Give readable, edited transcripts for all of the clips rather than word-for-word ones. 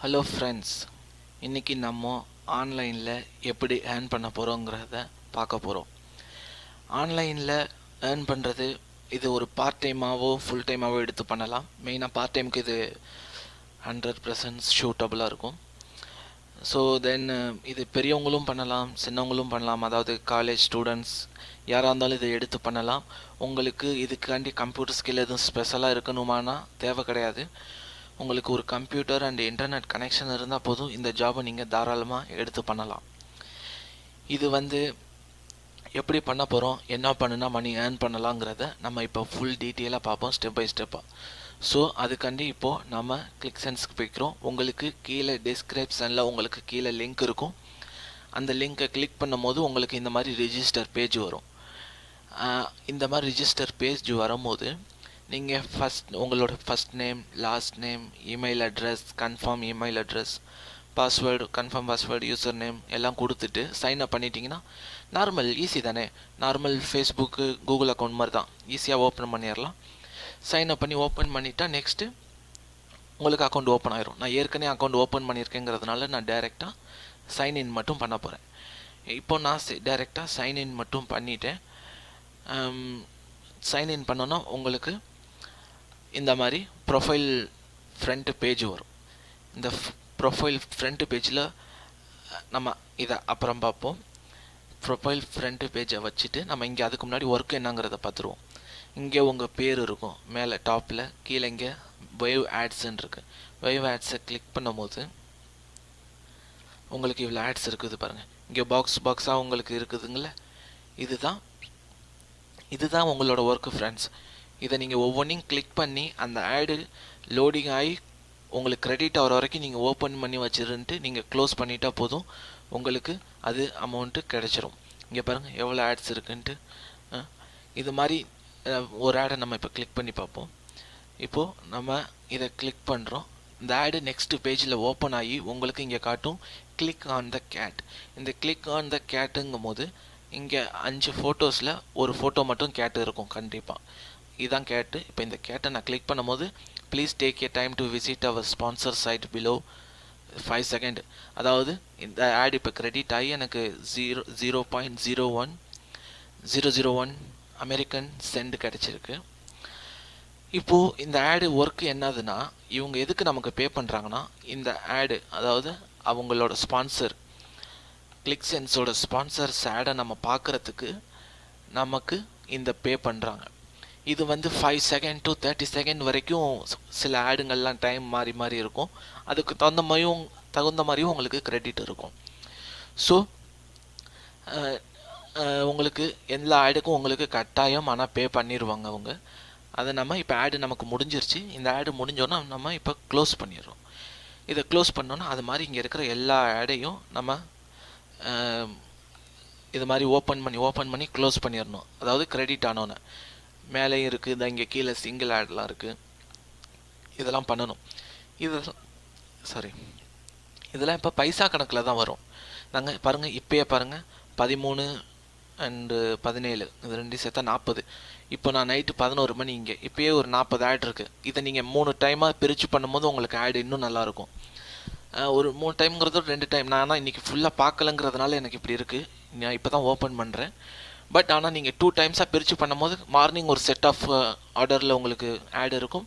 Hello friends, இன்றைக்கி நம்ம ஆன்லைனில் எப்படி ஏர்ன் பண்ண போகிறோங்கிறத பார்க்க போகிறோம். ஆன்லைனில் ஏர்ன் பண்ணுறது இது ஒரு பார்ட் டைமாகவோ ஃபுல் டைமாகவோ எடுத்து பண்ணலாம். மெயினாக பார்ட் டைமுக்கு இது 100% சூட்டபுளாக இருக்கும். ஸோ தென் இது பெரியவங்களும் பண்ணலாம், சின்னவங்களும் பண்ணலாம். அதாவது காலேஜ் ஸ்டூடெண்ட்ஸ் யாராக இருந்தாலும் இதை எடுத்து பண்ணலாம். உங்களுக்கு இதுக்காண்டி கம்ப்யூட்டர் ஸ்கில் எதுவும் ஸ்பெஷலாக இருக்கணுமானா தேவை கிடையாது. உங்களுக்கு ஒரு கம்ப்யூட்டர் அண்ட் இன்டர்நெட் கனெக்ஷன் இருந்தால் போதும், இந்த ஜாபை நீங்கள் தாராளமாக எடுத்து பண்ணலாம். இது எப்படி பண்ண போகிறோம், என்ன பண்ணுனா மணி ஏர்ன் பண்ணலாங்கிறத நம்ம இப்போ ஃபுல் டீட்டெயிலாக பார்ப்போம், ஸ்டெப் பை ஸ்டெப்பாக. ஸோ அதுக்காண்டி இப்போது நம்ம கிளிக்சென்ஸ்க்கு போய்க்கிறோம். உங்களுக்கு கீழே டிஸ்கிரிப்ஷனில் உங்களுக்கு கீழே லிங்க் இருக்கும். அந்த லிங்க்கை கிளிக் பண்ணும் போது உங்களுக்கு இந்த மாதிரி ரிஜிஸ்டர் பேஜ் வரும். இந்த மாதிரி ரிஜிஸ்டர் பேஜ் வரும்போது நீங்கள் உங்களோட first name, last name, email address, confirm email address, password, confirm password, user name எல்லாம் கொடுத்துட்டு சைன் அப் பண்ணிட்டீங்கன்னா நார்மல் ஈஸி தானே. நார்மல் ஃபேஸ்புக்கு, கூகுள் அக்கௌண்ட் மாதிரி தான், ஈஸியாக ஓப்பன் பண்ணிடலாம். சைன் அப் பண்ணி ஓப்பன் பண்ணிட்டா நெக்ஸ்ட்டு உங்களுக்கு அக்கௌண்ட் ஓப்பன் ஆயிரும். நான் ஏற்கனவே அக்கௌண்ட் ஓப்பன் பண்ணியிருக்கேங்கிறதுனால நான் டைரெக்டாக சைன்இன் மட்டும் பண்ண போகிறேன். இப்போ நான் டைரெக்டாக சைன்இன் மட்டும் பண்ணிவிட்டேன். சைன்இன் பண்ணோன்னா உங்களுக்கு இந்த மாதிரி ப்ரொஃபைல் ஃப்ரண்ட் பேஜ் வரும். இந்த ப்ரொஃபைல் ஃப்ரண்ட் பேஜில் நம்ம இதை அப்புறம் பார்ப்போம். ப்ரொஃபைல் ஃப்ரண்ட் பேஜை வச்சுட்டு நம்ம இங்கே அதுக்கு முன்னாடி ஒர்க் என்னங்கிறத பார்த்துருவோம். இங்கே உங்கள் பேர் இருக்கும் மேலே டாப்பில், கீழே இங்கே வைவ் ஆட்ஸ்ன்னு இருக்குது. வைவ் ஆட்ஸை கிளிக் பண்ணும் போது உங்களுக்கு இவ்வளோ ஆட்ஸ் இருக்குது பாருங்கள். இங்கே பாக்ஸாக உங்களுக்கு இருக்குதுங்கள, இதுதான் உங்களோட ஒர்க்கு ஃப்ரெண்ட்ஸ். இதை நீங்கள் ஒவ்வொன்றையும் கிளிக் பண்ணி அந்த ஆடு லோடிங் ஆகி உங்களுக்கு கிரெடிட் ஆகிற வரைக்கும் நீங்கள் ஓப்பன் பண்ணி வச்சுருந்துட்டு நீங்கள் க்ளோஸ் பண்ணிட்டா போதும், உங்களுக்கு அது அமௌண்ட்டு கிடச்சிரும். இங்கே பாருங்கள் எவ்வளோ ஆட்ஸ் இருக்குன்ட்டு. இது மாதிரி ஒரு ஆடை நம்ம இப்போ கிளிக் பண்ணி பார்ப்போம். இப்போது நம்ம இதை கிளிக் பண்ணுறோம். இந்த ஆடு நெக்ஸ்ட் பேஜில் ஓப்பன் ஆகி உங்களுக்கு இங்கே காட்டும் கிளிக் ஆன் த கேட். இந்த கிளிக் ஆன் த கேட்டுங்கும் போது இங்கே 5 ஃபோட்டோஸில் ஒரு ஃபோட்டோ மட்டும் கேட்டு இருக்கும் கண்டிப்பாக. இதுதான் கேட்டு. இப்போ இந்த கேட்டை நான் கிளிக் பண்ணும் போது please take a time to visit our sponsor site below 5 second. அதாவது இந்த ஆட் இப்போ கிரெடிட் ஆகி எனக்கு 0.01001 அமெரிக்கன் சென்ட் கிடச்சிருக்கு. இப்போது இந்த ஆடு ஒர்க்கு என்னதுன்னா, இவங்க எதுக்கு நமக்கு பே பண்ணுறாங்கன்னா, இந்த ஆடு அதாவது அவங்களோட ஸ்பான்சர் கிளிக்சென்ஸோட ஸ்பான்சர்ஸ் ஆடை நம்ம பார்க்குறதுக்கு நமக்கு இந்த பே பண்ணுறாங்க. இது 5 செகண்ட் டு 30 செகண்ட் வரைக்கும் சில ஆடுங்கள்லாம் டைம் மாறி இருக்கும். அதுக்கு தகுந்த மாதிரியும் உங்களுக்கு கிரெடிட் இருக்கும். ஸோ உங்களுக்கு எல்லா ஆடுக்கும் உங்களுக்கு கட்டாயம் ஆனால் பே பண்ணிடுவாங்க அவங்க. அதை நம்ம இப்போ ஆடு நமக்கு முடிஞ்சிருச்சு. இந்த ஆடு முடிஞ்சோன்னா நம்ம இப்போ க்ளோஸ் பண்ணிடுறோம். இதை க்ளோஸ் பண்ணோன்னா அது மாதிரி இங்கே இருக்கிற எல்லா ஆடையும் நம்ம இது மாதிரி ஓப்பன் பண்ணி க்ளோஸ் பண்ணிடணும். அதாவது கிரெடிட் ஆனோன்னு மேலேயும் இருக்குது, இதை இங்கே கீழே சிங்கிள் ஆட்லாம் இருக்குது. இதெல்லாம் பண்ணணும். இதெல்லாம் இப்போ பைசா கணக்கில் தான் வரும். நாங்கள் பாருங்கள், இப்போயே பாருங்கள் 13 அண்டு 17 இது 2 சேர்த்தா 40. இப்போ நான் நைட்டு 11 மணி இங்கே இப்போயே ஒரு 40 ஆட் இருக்குது. இதை நீங்கள் 3 டைமாக பிரித்து பண்ணும்போது உங்களுக்கு ஆடு இன்னும் நல்லாயிருக்கும். ஒரு 3 டைம்ங்கிறது 2 டைம். நான் ஆனால் இன்றைக்கி ஃபுல்லாக பார்க்கலங்கிறதுனால எனக்கு இப்படி இருக்குது. நான் இப்போ தான் ஓப்பன் பண்ணுறேன். பட் ஆனால் நீங்கள் 2 டைம்ஸாக பிரித்து பண்ணும்போது மார்னிங் ஒரு செட் ஆஃப் ஆர்டரில் உங்களுக்கு ஆட் இருக்கும்,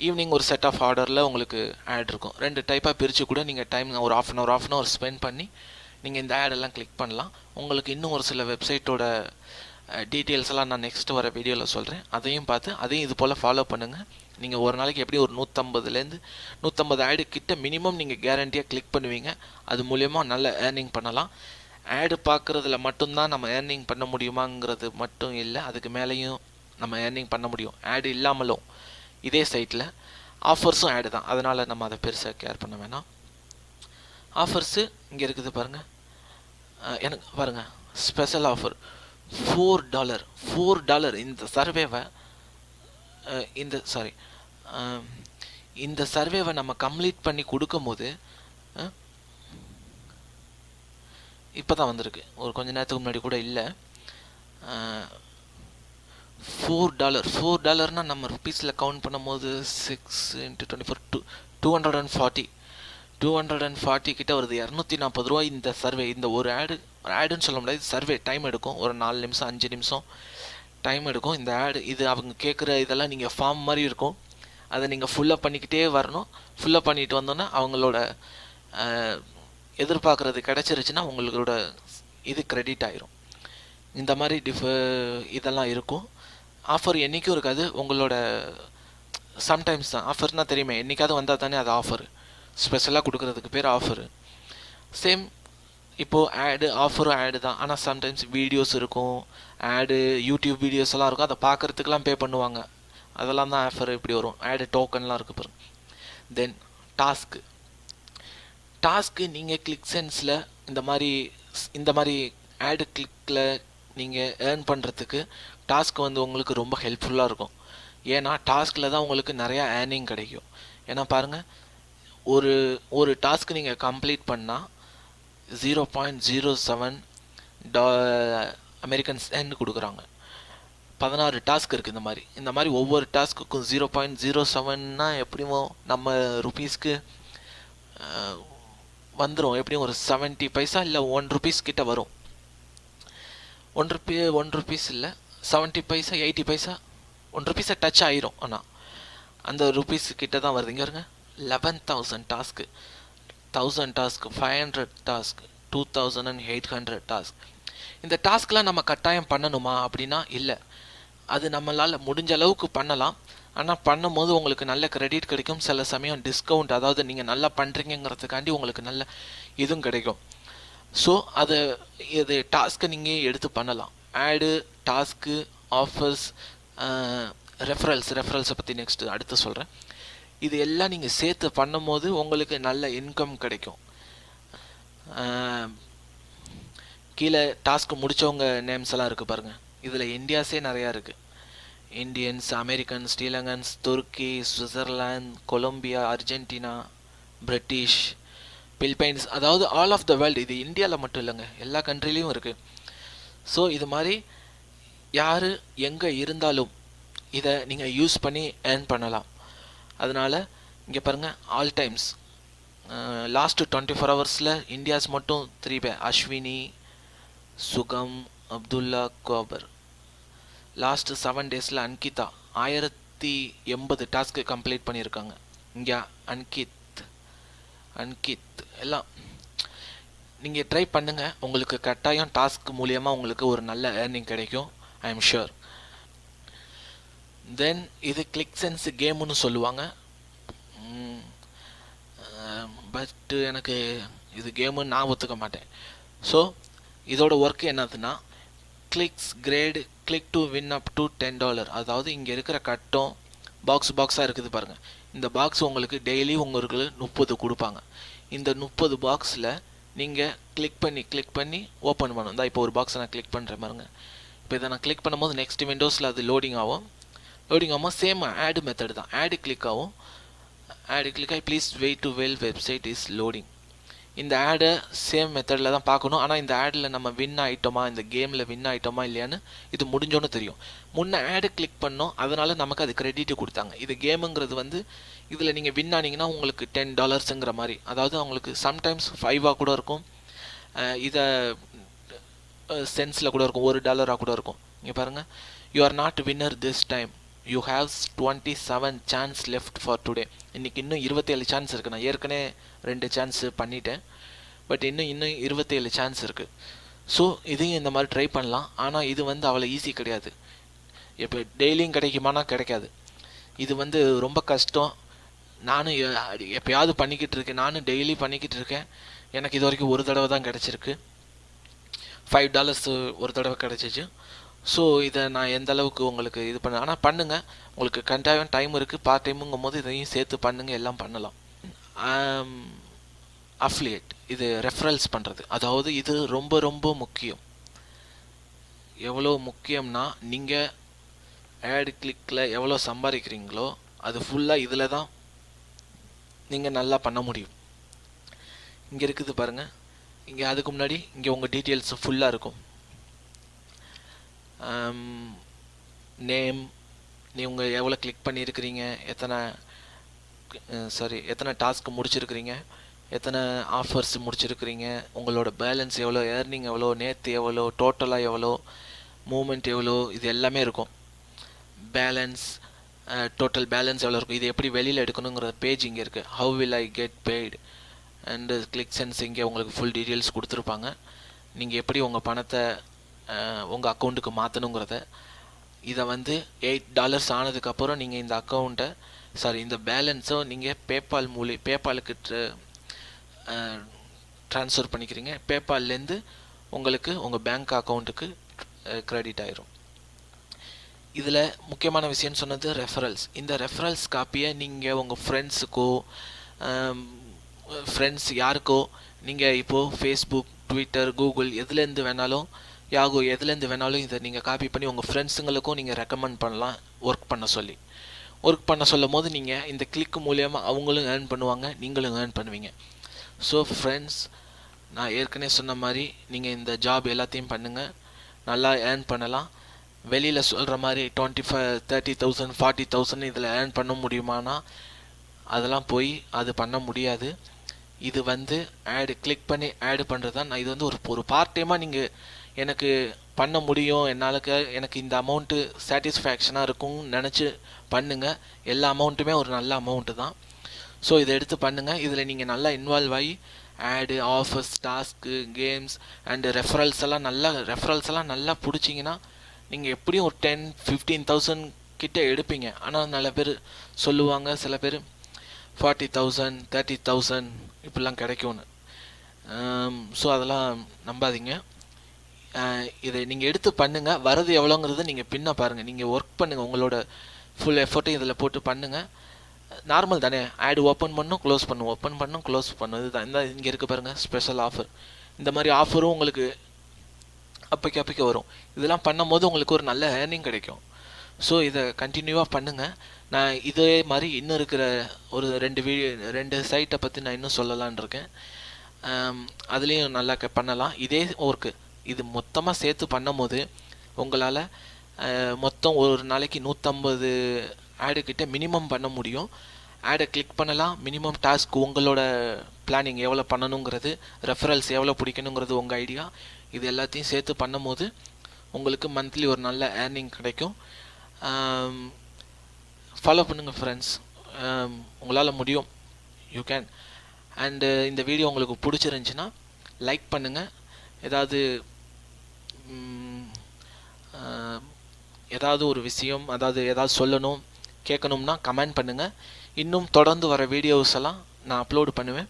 ஈவினிங் ஒரு செட் ஆஃப் ஆர்டரில் உங்களுக்கு ஆட் இருக்கும். 2 டைப்பாக பிரித்து கூட நீங்கள் டைம் ஒரு ஆஃப் அன் ஹவர் ஸ்பெண்ட் பண்ணி நீங்கள் இந்த ஆடெல்லாம் கிளிக் பண்ணலாம். உங்களுக்கு இன்னும் ஒரு சில வெப்சைட்டோட டீட்டெயில்ஸ் எல்லாம் நான் நெக்ஸ்ட் வர வீடியோவில் சொல்கிறேன். அதையும் பார்த்து அதையும் இது போல் ஃபாலோ பண்ணுங்கள். நீங்கள் ஒரு நாளைக்கு எப்படி ஒரு 150 ஆடு கிட்ட மினிமம் நீங்கள் கேரண்டியாக கிளிக் பண்ணுவீங்க. அது மூலயமா நல்ல ஏர்னிங் பண்ணலாம். ஆடு பார்க்குறதுல மட்டும்தான் நம்ம ஏர்னிங் பண்ண முடியுமாங்கிறது மட்டும் இல்லை, அதுக்கு மேலேயும் நம்ம ஏர்னிங் பண்ண முடியும். ஆடு இல்லாமலும் இதே சைட்டில் ஆஃபர்ஸும் ஆடு தான், அதனால் நம்ம அதை பெருசாக கேர் பண்ண வேணாம். ஆஃபர்ஸு இங்கே இருக்குது பாருங்கள். எனக்கு பாருங்கள் ஸ்பெஷல் ஆஃபர் $4 இந்த சர்வேவை இந்த சர்வேவை நம்ம கம்ப்ளீட் பண்ணி கொடுக்கும்போது இப்போ தான் வந்திருக்கு, ஒரு கொஞ்ச நேரத்துக்கு முன்னாடி கூட இல்லை. $4 நம்ம ருபீஸில் கவுண்ட் பண்ணும்போது 6 × 24 240 240 கிட்ட வருது, 240 ரூபா இந்த சர்வே. இந்த ஒரு ஆடுன்னு சொல்ல முடியாது, சர்வே டைம் எடுக்கும், ஒரு 4 நிமிஷம் 5 நிமிஷம் டைம் எடுக்கும் இந்த ஆடு. இது அவங்க கேட்குற இதெல்லாம் நீங்கள் ஃபார்ம் மாதிரி இருக்கும், அதை நீங்கள் ஃபுல்லப் பண்ணிக்கிட்டே வரணும். ஃபுல்லப் பண்ணிட்டு வந்தோன்னா அவங்களோட எதிர்பார்க்குறது கிடச்சிருச்சுன்னா உங்களோட இது கிரெடிட் ஆயிரும். இந்த மாதிரி இதெல்லாம் இருக்கும். ஆஃபர் என்றைக்கும் இருக்காது, உங்களோட சம்டைம்ஸ் தான் ஆஃபர்னால் தெரியுமே, என்றைக்காவது வந்தால் தானே அது ஆஃபர். ஸ்பெஷலாக கொடுக்குறதுக்கு பேர் ஆஃபரு. சேம் இப்போது ஆஃபரும் ஆடு தான், ஆனால் சம்டைம்ஸ் வீடியோஸ் இருக்கும், யூடியூப் வீடியோஸ் எல்லாம் இருக்கும், அதை பார்க்குறதுக்கெலாம் பே பண்ணுவாங்க. அதெல்லாம் தான் ஆஃபர் இப்படி வரும். டோக்கன்லாம் இருக்குது பாருங்க. தென் டாஸ்க்கு நீங்கள் கிளிக்சென்ஸில் இந்த மாதிரி கிளிக்கில் நீங்கள் ஏர்ன் பண்ணுறதுக்கு டாஸ்க் உங்களுக்கு ரொம்ப ஹெல்ப்ஃபுல்லாக இருக்கும். ஏன்னா டாஸ்கில் தான் உங்களுக்கு நிறையா ஏர்னிங் கிடைக்கும். ஏன்னா பாருங்கள், ஒரு டாஸ்க் நீங்கள் கம்ப்ளீட் பண்ணால் 0.07 அமெரிக்கன் சென்ட் கொடுக்குறாங்க. 16 டாஸ்க் இருக்குது. இந்த மாதிரி ஒவ்வொரு டாஸ்க்குக்கும் 0.07னா எப்படியும் நம்ம ருபீஸ்க்கு வந்துடும், எப்படியும் ஒரு 70 பைசா இல்லை 1 ருபீஸ் கிட்ட வரும். 1 ருபீஸ் இல்லை, 70 பைசா 80 பைசா 1 ருபீஸை டச் ஆயிரும். ஆனால் அந்த ருபீஸ் கிட்ட தான் வருது. இங்கே இருங்க, 11,000 டாஸ்க்கு, 1000 டாஸ்க்கு, 500 டாஸ்க், 2,800 டாஸ்க். இந்த டாஸ்க்லாம் நம்ம கட்டாயம் பண்ணணுமா அப்படின்னா இல்லை, அது நம்மளால் முடிஞ்ச அளவுக்கு பண்ணலாம். ஆனால் பண்ணும்போது உங்களுக்கு நல்ல கிரெடிட் கிடைக்கும், சில சமயம் டிஸ்கவுண்ட், அதாவது நீங்கள் நல்லா பண்ணுறீங்கிறதுக்காண்டி உங்களுக்கு நல்ல இதுவும் கிடைக்கும். ஸோ இது டாஸ்க்கை நீங்கள் எடுத்து பண்ணலாம். டாஸ்க்கு, ஆஃபர்ஸ், ரெஃபரல்ஸை பற்றி நெக்ஸ்ட்டு அடுத்து சொல்கிறேன். இது எல்லாம் நீங்கள் சேர்த்து பண்ணும்போது உங்களுக்கு நல்ல இன்கம் கிடைக்கும். கீழே டாஸ்க்கு முடித்தவங்க நேம்ஸ் எல்லாம் இருக்குது பாருங்கள். இதில் இந்தியாஸே நிறையா இருக்குது. இந்தியன்ஸ், அமெரிக்கன்ஸ், ஸ்ரீலங்கன்ஸ், துருக்கி, Switzerland, Colombia, Argentina, British, Philippines, அதாவது ஆல் ஆஃப் த வேர்ல்டு. இது இந்தியாவில் மட்டும் இல்லைங்க, எல்லா கண்ட்ரிலையும் இருக்குது. ஸோ இது மாதிரி யார் எங்கே இருந்தாலும் இதை நீங்கள் யூஸ் பண்ணி ஏர்ன் பண்ணலாம். அதனால் இங்கே பாருங்கள், ஆல் டைம்ஸ் லாஸ்ட்டு 24 ஹவர்ஸில் இந்தியாஸ் மட்டும் 3 பேர், அஸ்வினி, சுகம், அப்துல்லா, கோபர். லாஸ்ட்டு 7 டேஸில் அன்கிதா 1080 டாஸ்க்கு கம்ப்ளீட் பண்ணியிருக்காங்க. இங்கே அன்கித் எல்லாம் நீங்கள் ட்ரை பண்ணுங்கள், உங்களுக்கு கட்டாயம் டாஸ்க் மூலியமாக உங்களுக்கு ஒரு நல்ல ஏர்னிங் கிடைக்கும், ஐ எம் ஷுர். தென் இது கிளிக்சென்ஸ் கேமுன்னு சொல்லுவாங்க. பட் எனக்கு இது கேமுன்னு நான் ஒத்துக்க மாட்டேன். ஸோ இதோட ஒர்க் என்னதுன்னா, click to win up to $10. அதாவது இங்கே இருக்கிற கட்டம் பாக்ஸாக இருக்குது பாருங்கள். இந்த பாக்ஸ் உங்களுக்கு டெய்லி உங்களுக்கு 30 கொடுப்பாங்க. இந்த 30 பாக்ஸில் நீங்கள் கிளிக் பண்ணி ஓப்பன் பண்ணணும். தான் இப்போ ஒரு பாக்ஸை நான் கிளிக் பண்ணுறேன் பாருங்க. இப்போ இதை நான் கிளிக் பண்ணும்போது நெக்ஸ்ட் விண்டோஸில் அது லோடிங் ஆகும். சேம் ஆடு மெத்தட் தான். ஆடு கிளிக் ஆகி please wait to well website is loading. இந்த ஆடை சேம் மெத்தடில் தான் பார்க்கணும். ஆனால் இந்த ஆடில் நம்ம வின் ஆகிட்டோமா, இந்த கேமில் வின் ஆகிட்டோமா இல்லையான்னு இது முடிஞ்சோன்னு தெரியும். முன்னே ஆடு கிளிக் பண்ணோம், அதனால் நமக்கு அது கிரெடிட்டு கொடுத்தாங்க. இது கேமுங்கிறது இதில் நீங்கள் வின் ஆனீங்கன்னா உங்களுக்கு $10ங்கிற மாதிரி, அதாவது அவங்களுக்கு சம்டைம்ஸ் 5 கூட இருக்கும், இதை சென்ஸில் கூட இருக்கும், $1 கூட இருக்கும். இங்கே பாருங்கள், you are not winner this time, you have 27 chance left for today. இன்றைக்கி இன்னும் 27 சான்ஸ் இருக்குது. நான் ஏற்கனவே 2 சான்ஸ் பண்ணிட்டேன், பட் இன்னும் 27 சான்ஸ் இருக்குது. ஸோ இதையும் இந்த மாதிரி ட்ரை பண்ணலாம். ஆனால் இது அவ்வளோ ஈஸி கிடையாது. இப்போ டெய்லியும் கிடைக்குமானா கிடைக்காது. இது ரொம்ப கஷ்டம். நானும் எப்போயாவது பண்ணிக்கிட்டு இருக்கேன், நானும் டெய்லி பண்ணிக்கிட்டு இருக்கேன். எனக்கு இது வரைக்கும் ஒரு தடவை தான் கிடச்சிருக்கு, $5 ஒரு தடவை கிடச்சிச்சு. ஸோ இதை நான் எந்த அளவுக்கு உங்களுக்கு இது பண்ண, ஆனால் பண்ணுங்கள், உங்களுக்கு கட்டாயம் டைம் இருக்குது. பார்ட் டைமுங்கும் போது இதையும் சேர்த்து பண்ணுங்கள், எல்லாம் பண்ணலாம். அஃப்லியேட், இது ரெஃபரல்ஸ் பண்ணுறது, அதாவது இது ரொம்ப ரொம்ப முக்கியம். எவ்வளோ முக்கியம்னா, நீங்கள் ஆட் கிளிக்கில் எவ்வளோ சம்பாதிக்கிறீங்களோ அது ஃபுல்லாக இதில் தான் நீங்கள் நல்லா பண்ண முடியும். இங்கே இருக்குது பாருங்கள், இங்கே அதுக்கு முன்னாடி இங்கே உங்கள் டீட்டெயில்ஸ் ஃபுல்லாக இருக்கும். நேம், நீங்கள் எவ்வளோ கிளிக் பண்ணியிருக்கிறீங்க, எத்தனை டாஸ்க் முடிச்சிருக்கிறீங்க, எத்தனை ஆஃபர்ஸ் முடிச்சிருக்கிறீங்க, உங்களோட பேலன்ஸ் எவ்வளோ, ஏர்னிங் எவ்வளோ, நேற்று எவ்வளோ, டோட்டலாக எவ்வளோ, மூமெண்ட் எவ்வளோ, இது எல்லாமே இருக்கும். பேலன்ஸ், டோட்டல் பேலன்ஸ் எவ்வளோ இருக்கும், இது எப்படி வெளியில் எடுக்கணுங்கிற பேஜ் இங்கே இருக்குது. How will I get paid and clicks and இங்கே உங்களுக்கு ஃபுல் டீட்டெயில்ஸ் கொடுத்துருப்பாங்க. நீங்கள் எப்படி உங்கள் பணத்தை உங்கள் அக்கௌண்ட்டுக்கு மாற்றணுங்கிறத. இதை வந்து $8 ஆனதுக்கப்புறம் நீங்கள் இந்த அக்கௌண்ட்டை இந்த பேலன்ஸை நீங்கள் பேபாலுக்கு ட்ரான்ஸ்ஃபர் பண்ணிக்கிறீங்க. பேபால்லேருந்து உங்களுக்கு உங்கள் பேங்க் அக்கௌண்ட்டுக்கு கிரெடிட் ஆயிரும். இதில் முக்கியமான விஷயம்னு சொன்னது ரெஃபரல்ஸ். இந்த ரெஃபரல்ஸ் காப்பியை நீங்கள் உங்கள் ஃப்ரெண்ட்ஸ் யாருக்கோ நீங்கள் இப்போது ஃபேஸ்புக், ட்விட்டர், கூகுள் எதுலேருந்து வேணாலும், யாகோ எதுலேருந்து வேணாலும் இதை நீங்கள் காப்பி பண்ணி உங்கள் ஃப்ரெண்ட்ஸுங்களுக்கும் நீங்கள் ரெக்கமெண்ட் பண்ணலாம். ஒர்க் பண்ண சொல்லும் போது நீங்கள் இந்த கிளிக் மூலியமாக அவங்களும் ஏர்ன் பண்ணுவாங்க, நீங்களும் ஏர்ன் பண்ணுவீங்க. ஸோ ஃப்ரெண்ட்ஸ், நான் ஏற்கனவே சொன்ன மாதிரி நீங்கள் இந்த ஜாப் எல்லாத்தையும் பண்ணுங்கள், நல்லா ஏர்ன் பண்ணலாம். வெளியில் சொல்கிற மாதிரி 25,000, 30,000, 40,000 இதில் ஏர்ன் பண்ண முடியுமானா அதெல்லாம் போய் அது பண்ண முடியாது. இது வந்து ஆடு கிளிக் பண்ணி ஆடு பண்ணுறது தான். நான் இது வந்து ஒரு பார்ட் டைமாக நீங்கள் எனக்கு பண்ண முடியும், எனக்கு இந்த அமௌண்ட்டு சாட்டிஸ்ஃபேக்ஷனாக இருக்கும்னு நினச்சி பண்ணுங்கள். எல்லா அமௌண்ட்டுமே ஒரு நல்ல அமௌண்ட்டு தான். ஸோ இதை எடுத்து பண்ணுங்கள். இதில் நீங்கள் நல்லா இன்வால்வ் ஆகி ஆடு, offers, task, games and referrals எல்லாம் நல்லா பிடிச்சிங்கன்னா நீங்கள் எப்படியும் ஒரு 10,000-15,000 கிட்ட எடுப்பீங்க. ஆனால் நல்ல பேர் சொல்லுவாங்க, சில பேர் 40,000, 30,000 இப்படிலாம் கிடைக்கும்னு. ஸோ அதெல்லாம் நம்பாதீங்க. இதை நீங்கள் எடுத்து பண்ணுங்கள். வரது எவ்வளோங்கிறது நீங்கள் பின்ன பாருங்கள். நீங்கள் ஒர்க் பண்ணுங்கள், உங்களோட ஃபுல் எஃபர்ட்டையும் இதில் போட்டு பண்ணுங்கள். நார்மல் தானே, ஆடு ஓப்பன் பண்ணும், க்ளோஸ் பண்ணும், இதுதான். இந்த இங்கே இருக்குது பாருங்கள், ஸ்பெஷல் ஆஃபர். இந்த மாதிரி ஆஃபரும் உங்களுக்கு அப்போக்கு வரும். இதெல்லாம் பண்ணும் போது உங்களுக்கு ஒரு நல்ல ஏர்னிங் கிடைக்கும். ஸோ இதை கண்டினியூவாக பண்ணுங்கள். நான் இதே மாதிரி இன்னும் இருக்கிற ஒரு 2 சைட்டை பற்றி நான் இன்னும் சொல்லலான் இருக்கேன். அதுலேயும் நல்லா பண்ணலாம். இதே ஒர்க்கு இது மொத்தமாக சேர்த்து பண்ணும் போது உங்களால் மொத்தம் ஒரு நாளைக்கு 150 ஆடு கிட்ட மினிமம் பண்ண முடியும். ஆடை கிளிக் பண்ணலாம். மினிமம் டாஸ்க் உங்களோட பிளானிங் எவ்வளோ பண்ணணுங்கிறது, ரெஃபரல்ஸ் எவ்வளோ பிடிக்கணுங்கிறது உங்கள் ஐடியா. இது எல்லாத்தையும் சேர்த்து பண்ணும் போது உங்களுக்கு மந்த்லி ஒரு நல்ல ஏர்னிங் கிடைக்கும். ஃபாலோ பண்ணுங்கள் ஃப்ரெண்ட்ஸ், உங்களால் முடியும், யூ கேன். அண்டு இந்த வீடியோ உங்களுக்கு பிடிச்சிருந்துச்சின்னா லைக் பண்ணுங்கள். ஏதாவது ஒரு விஷயம், ஏதாவது சொல்லணும், கேட்கணும்னா கமெண்ட் பண்ணுங்கள். இன்னும் தொடர்ந்து வர வீடியோஸ் எல்லாம் நான் அப்லோடு பண்ணுவேன்.